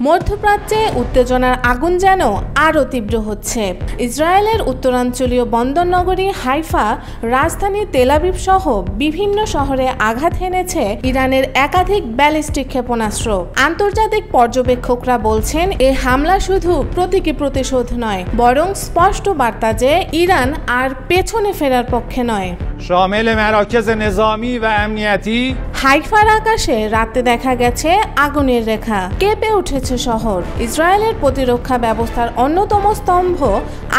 মধ্যপ্রাচ্যে উত্তেজনার আগুন যেন আরও তীব্র হচ্ছে। ইসরায়েলের উত্তরাঞ্চলীয় বন্দর নগরী হাইফা, রাজধানী তেল আবিব সহ বিভিন্ন শহরে আঘাত হেনেছে ইরানের একাধিক ব্যালিস্টিক ক্ষেপণাস্ত্র। আন্তর্জাতিক পর্যবেক্ষকরা বলছেন, এ হামলা শুধু প্রতীকী প্রতিশোধ নয়, বরং স্পষ্ট বার্তা যে ইরান আর পেছনে ফেরার পক্ষে নয়। শামিল মারাকিজ নিজামি ও আমনিয়াতি। হাইফার আকাশে রাতে দেখা গেছে আগুনের রেখা, কেঁপে উঠেছে শহর। ইসরায়েলের প্রতিরক্ষা ব্যবস্থার অন্যতম স্তম্ভ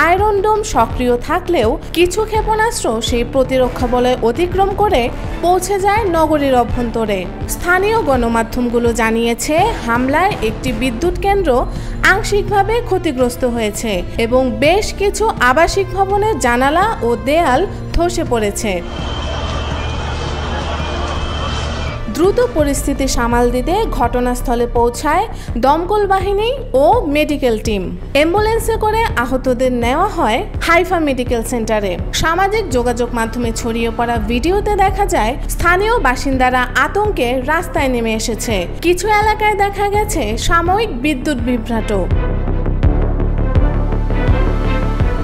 আয়রন ডোম সক্রিয় থাকলেও কিছু ক্ষেপণাস্ত্র সেই প্রতিরক্ষা বলয় অতিক্রম করে পৌঁছে যায় নগরীর অভ্যন্তরে। স্থানীয় গণমাধ্যমগুলো জানিয়েছে, হামলায় একটি বিদ্যুৎ কেন্দ্র আংশিকভাবে ক্ষতিগ্রস্ত হয়েছে এবং বেশ কিছু আবাসিক ভবনের জানালা ও দেয়াল ধসে পড়েছে। দ্রুত পরিস্থিতি সামাল দিতে ঘটনাস্থলে পৌঁছায় দমকল বাহিনী ও মেডিকেল টিম। অ্যাম্বুলেন্সে করে আহতদের নেওয়া হয় হাইফা মেডিকেল সেন্টারে। সামাজিক যোগাযোগ মাধ্যমে ছড়িয়ে পড়া ভিডিওতে দেখা যায়, স্থানীয় বাসিন্দারা আতঙ্কে রাস্তায় নেমে এসেছে। কিছু এলাকায় দেখা গেছে সাময়িক বিদ্যুৎ বিভ্রাট।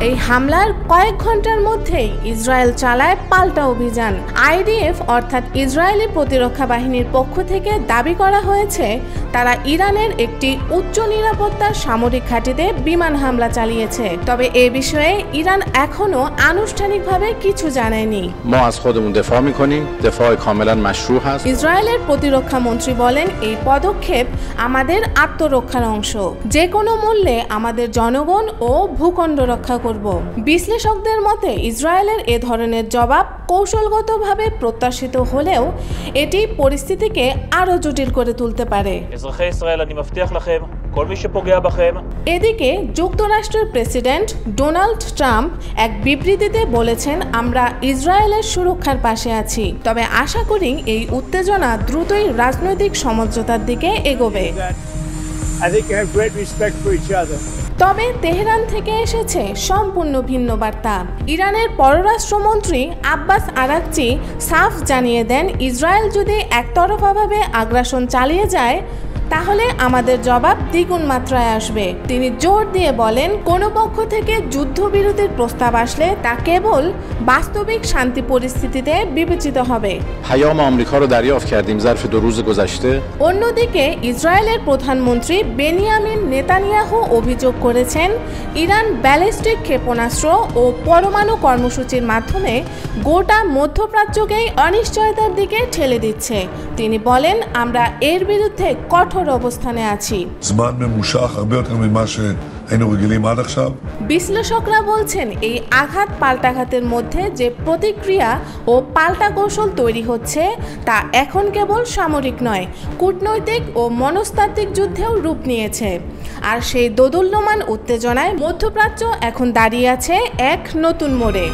এই হামলার কয়েক ঘন্টার মধ্যেই ইসরায়েল চালায় পাল্টা অভিযান। আইডিএফ অর্থাৎ ইসরায়েলি প্রতিরক্ষা বাহিনীর পক্ষ থেকে দাবি করা হয়েছে, তারা ইরানের একটি উচ্চ নিরাপত্তার সামরিক ঘাঁটিতে বিমান হামলা চালিয়েছে। তবে এ বিষয়ে ইরান এখনো আনুষ্ঠানিকভাবে কিছু জানায়নি। ইসরায়েলের প্রতিরক্ষা মন্ত্রী বলেন, এই পদক্ষেপ আমাদের আত্মরক্ষার অংশ। যে কোনো মূল্যে আমাদের জনগণ ও ভূখণ্ড রক্ষা করব। বিশ্লেষকদের মতে ইসরায়েলের এ ধরনের জবাব কৌশলগতভাবে প্রত্যাশিত হলেও এটি পরিস্থিতিকে আরও জটিল করে তুলতে পারে। এদিকে যুক্তরাষ্ট্রের প্রেসিডেন্ট ডোনাল্ড ট্রাম্প এক বিবৃতিতে বলেছেন, আমরা ইসরায়েলের সুরক্ষার পাশে আছি, তবে আশা করি এই উত্তেজনা দ্রুতই রাজনৈতিক সমঝোতার দিকে এগোবে। তবে তেহরান থেকে এসেছে সম্পূর্ণ ভিন্ন বার্তা। ইরানের পররাষ্ট্রমন্ত্রী আব্বাস আরাকচি সাফ জানিয়ে দেন, ইসরায়েল যদি একতরফাভাবে আগ্রাসন চালিয়ে যায় তাহলে আমাদের জবাব দ্বিগুণ মাত্রায় আসবে। তিনি জোর দিয়ে বলেন, কোনো পক্ষ থেকে যুদ্ধবিরতির প্রস্তাব আসলে তা কেবল বাস্তবিক শান্তি পরিস্থিতিতে বিবেচিত হবে। অন্যদিকে ইসরায়েলের প্রধানমন্ত্রী বেনিয়ামিন নেতানিয়াহু অভিযোগ করেছেন, ইরান ব্যালিস্টিক ক্ষেপণাস্ত্র ও পরমাণু কর্মসূচির মাধ্যমে গোটা মধ্যপ্রাচ্যকেই অনিশ্চয়তার দিকে ঠেলে দিচ্ছে। তিনি বলেন, আমরা এর বিরুদ্ধে কঠোর অবস্থানে আছি। বিশ্লেষকরা বলছেন, এই আঘাত পাল্টাঘাতের মধ্যে যে প্রতিক্রিয়া ও পাল্টা কৌশল তৈরি হচ্ছে তা এখন কেবল সামরিক নয়, কূটনৈতিক ও মনস্তাত্ত্বিক যুদ্ধেও রূপ নিয়েছে। আর সেই দোদুল্যমান উত্তেজনায় মধ্যপ্রাচ্য এখন দাঁড়িয়ে আছে এক নতুন মোড়ে।